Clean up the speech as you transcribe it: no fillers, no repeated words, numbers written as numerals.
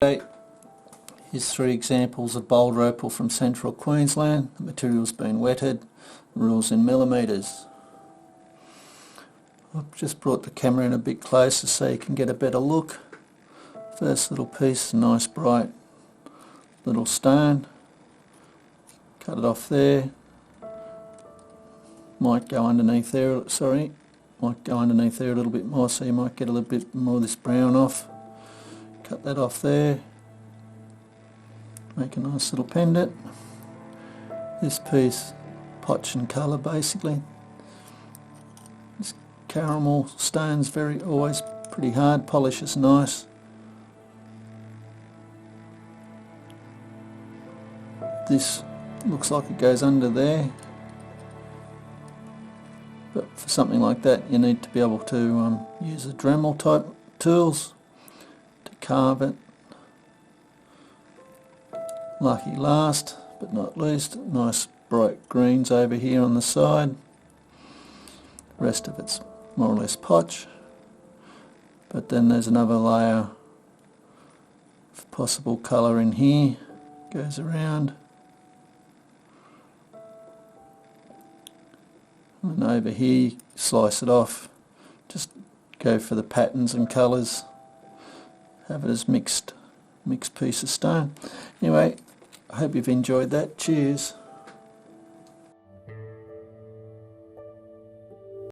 Okay, here's 3 examples of Boulder Opal from central Queensland. The material's been wetted, the rule's in millimetres. I've just brought the camera in a bit closer so you can get a better look. First little piece, nice bright little stone. Cut it off there. Might go underneath there, might go underneath there a little bit more, so you might get a little bit more of this brown off. Cut that off there. Make a nice little pendant. This piece, potch and colour basically. This caramel stone's always pretty hard, polish is nice. This looks like it goes under there, but for something like that you need to be able to use a Dremel type tools to carve it. Lucky last but not least, nice bright greens over here on the side. The rest of it's more or less potch, but then there's another layer of possible colour in here, goes around. And over here, slice it off, just go for the patterns and colours, have it as mixed piece of stone. Anyway, I hope you've enjoyed that. Cheers.